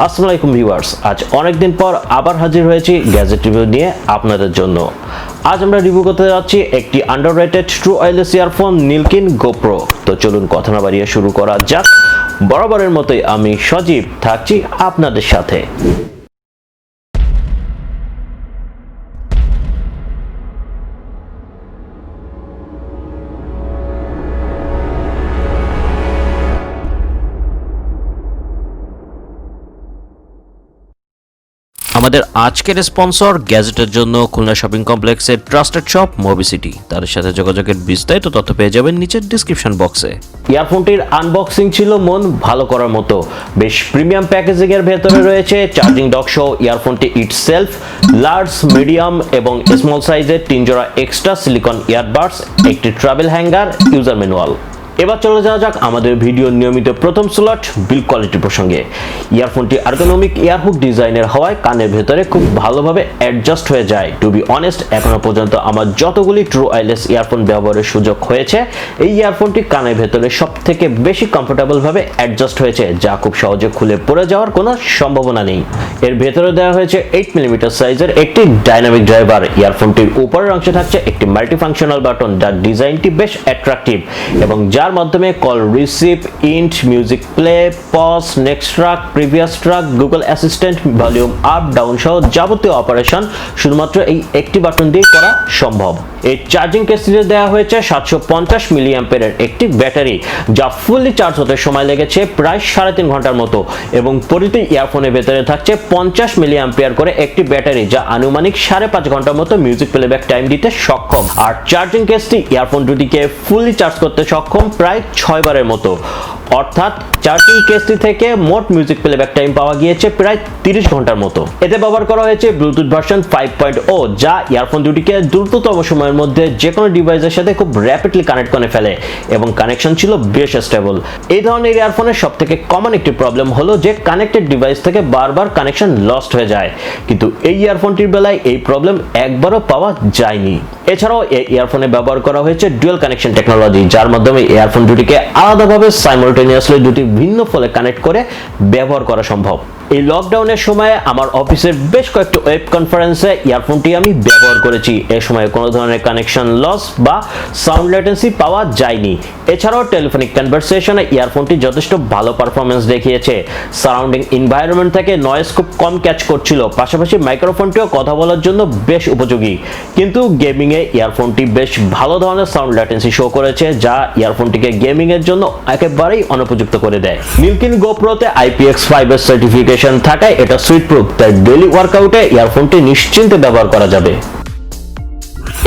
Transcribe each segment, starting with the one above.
আসসালামু আলাইকুম ভিউয়ার্স, আজ অনেক দিন পর আবার হাজির হয়েছি গ্যাজেট রিভিউ নিয়ে আপনাদের জন্য। আজ আমরা রিভিউ করতে যাচ্ছি একটি আন্ডাররেটেড ট্রু ওয়্যারলেস ইয়ারফোন নিলকিন গো প্রো। তো চলুন কথা না বাড়িয়ে শুরু করা যাক। বরাবরের মতোই আমি সজীব থাকছি আপনাদের সাথে। আমাদের আজকের স্পন্সর গ্যাজেটের জন্য খুলনা শপিং কমপ্লেক্সের ট্রাস্টেড শপ মোবিসিটি। তাদের সাথে যোগাযোগের বিস্তারিত তথ্য পেয়ে যাবেন নিচের ডিসক্রিপশন বক্সে। ইয়ারফোনটির আনবক্সিং ছিল মন ভালো করার মতো। বেশ প্রিমিয়াম প্যাকেজিং এর ভেতরে রয়েছে চার্জিং ডক সহ ইয়ারফোনটি ইটসেলফ, লার্জ, মিডিয়াম এবং স্মল সাইজের 3 জোড়া এক্সট্রা সিলিকন ইয়ারবাডস, একটি ট্রাভেল হ্যাঙ্গার, ইউজার ম্যানুয়াল। এবার চলে যাওয়া যাক আমাদের ভিডিওর নিয়মিত প্রথম স্লট, বিল্ড কোয়ালিটি প্রসঙ্গে। ইয়ারফোনটি আর্গোনমিক ইয়ারহুক ডিজাইনের হওয়ায় কানের ভেতরে খুব ভালোভাবে অ্যাডজাস্ট হয়ে যায়। টু বি অনেস্ট, এখনো পর্যন্ত আমার যতগুলি ট্রু ওয়্যারলেস ইয়ারফোন ব্যবহারের সুযোগ হয়েছে, এই ইয়ারফোনটি কানের ভেতরে সব থেকে বেশি কমফোর্টেবল ভাবে অ্যাডজাস্ট হয়েছে, যা খুব সহজে খুলে পড়ে যাওয়ার কোনো সম্ভাবনা নেই। এর ভেতরে দেওয়া হয়েছে 8mm সাইজের একটি ডাইনামিক ড্রাইভার। ইয়ারফোনটির উপরের অংশে থাকছে একটি মাল্টিফাংশনাল বাটন, যার ডিজাইনটি বেশ অ্যাট্রাকটিভ এবং যার মাধ্যমে কল রিসিভ, ইন্ট, music play, pause, next track, previous track, Google assistant, volume up down সহ যাবতীয় অপারেশন শুধুমাত্র এই একটি বাটন দিয়ে করা সম্ভব। এই চার্জিং কেসটিতে দেওয়া হয়েছে 750 মিলিঅ্যাম্পিয়ারের একটি ব্যাটারি, যা ফুললি চার্জ হতে সময় লেগেছে প্রায় 3.5 ঘন্টার মতো, এবং প্রতিটি ইয়ারফোনের ভেতরে থাকছে 50 মিলিঅ্যাম্পিয়ার করে একটি ব্যাটারি, যা আনুমানিক 5.5 ঘন্টার মতো মিউজিক প্লেব্যাক টাইম দিতে সক্ষম। আর চার্জিং কেসটি ইয়ারফোন দুটিকে ফুললি চার্জ করতে সক্ষম প্রায় 6 বারের মতো, অর্থাৎ চার্জিং কেসটি থেকে মোট মিউজিক প্লেব্যাক টাইম পাওয়া গিয়েছে প্রায় 30 ঘন্টার মতো। এতে ব্যবহার করা হয়েছে ব্লুটুথ ভার্সন 5.0, যা ইয়ারফোন দুটিকে দ্রুততম সময়ের মধ্যে যে কোনো ডিভাইসের সাথে খুব র্যাপিডলি কানেক্ট করে ফেলে এবং কানেকশন ছিল বেশ স্টেবল। এই ধরনের ইয়ারফোনের সবথেকে কমন একটি প্রবলেম হলো যে কানেক্টেড ডিভাইস থেকে বারবার কানেকশন লস্ট হয়ে যায়, কিন্তু এই ইয়ারফোনটির বেলায় এই প্রবলেম একবারও পাওয়া যায়নি। এছাড়াও এই ইয়ারফোনে ব্যবহার করা হয়েছে ডুয়াল কানেকশন টেকনোলজি, যার মাধ্যমে ইয়ারফোন দুটিকে আলাদাভাবে সাইমালটেনিয়াসলি দুটি ভিন্ন ফলে কানেক্ট করে ব্যবহার করা সম্ভব। এই লকডাউনের সময় আমার অফিসের বেশ কয়েকটি ওয়েব কনফারেন্সে ইয়ারফোনটি আমি ব্যবহার করেছি। এ সময় কোনো ধরনের কানেকশন লস বা সাউন্ড ল্যাটেন্সি পাওয়া যায়নি। এছাড়াও টেলিফোনিক কনভারসেশনে ইয়ারফোনটি যথেষ্ট ভালো পারফরমেন্স দেখিয়েছে। সারাউন্ডিং এনভায়রনমেন্ট থেকে নয়েজ খুব কম ক্যাচ করছিল, পাশাপাশি মাইক্রোফোনটিও কথা বলার জন্য বেশ উপযোগী। কিন্তু গেমিং এ ইয়ারফোনটি বেশ ভালো ধরনের সাউন্ড ল্যাটেন্সি শো করেছে, যা ইয়ারফোনটিকে গেমিং এর জন্য একেবারেই অনুপযুক্ত করে দেয়। নিলকিন গো প্রোতে IPX5 এর সার্টিফিকেশন থাকায় এটা সুইট প্রুফ, তাই ডেইলি ওয়ার্কআউটে ইয়ারফোনটি নিশ্চিন্তে ব্যবহার করা যাবে।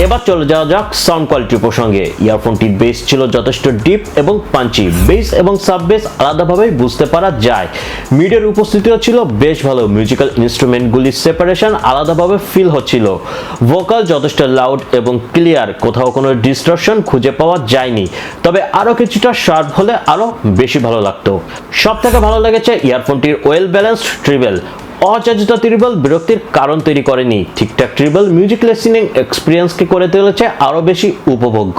এবার চলে যাওয়া যাক সাউন্ড কোয়ালিটি প্রসঙ্গে। ইয়ারফোনটির বেস ছিল যথেষ্ট ডিপ এবং পাঞ্চি। বেস এবং সাব বেস আলাদাভাবে বুঝতে পারা যায়। মিডের উপস্থিতিও ছিল বেশ ভালো। মিউজিক্যাল ইনস্ট্রুমেন্টগুলির সেপারেশন আলাদাভাবে ফিল হচ্ছিল। ভোকাল যথেষ্ট লাউড এবং ক্লিয়ার, কোথাও কোনো ডিস্টরশন খুঁজে পাওয়া যায়নি। তবে আরও কিছুটা শার্প হলে আরও বেশি ভালো লাগতো। সবথেকে ভালো লেগেছে ইয়ারফোনটির ওয়েল ব্যালেন্সড ট্রিবেল। অযাচিত ট্রিবল বিরক্তির কারণ তৈরি করেনি। ঠিকঠাক ট্রিবল মিউজিক লিসেনিং এক্সপিরিয়েন্সকে করে তুলেছে আরো বেশি উপভোগ্য।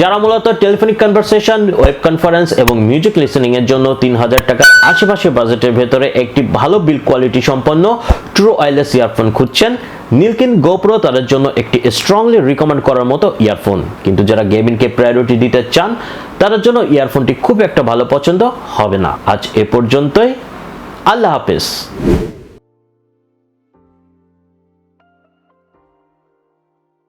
যারা মূলত টেলিফোনিক কনভারসেশন, ওয়েব কনফারেন্স এবং মিউজিক লিসেনিং এর জন্য 3000 টাকার আশেপাশে বাজেটের ভেতরে একটি ভালো বিল্ড কোয়ালিটি সম্পন্ন ট্রু ওয়্যারলেস ইয়ারফোন খুঁজছেন, নিলকিন গো প্রো তাদের জন্য একটি স্ট্রংলি রিকমেন্ড করার মতো ইয়ারফোন। কিন্তু যারা গেমিংকে প্রায়োরিটি দিতে চান, তাদের জন্য ইয়ারফোনটি খুব একটা ভালো পছন্দ হবে না। আজ এ পর্যন্তই। আল্লাহ হাফেজ।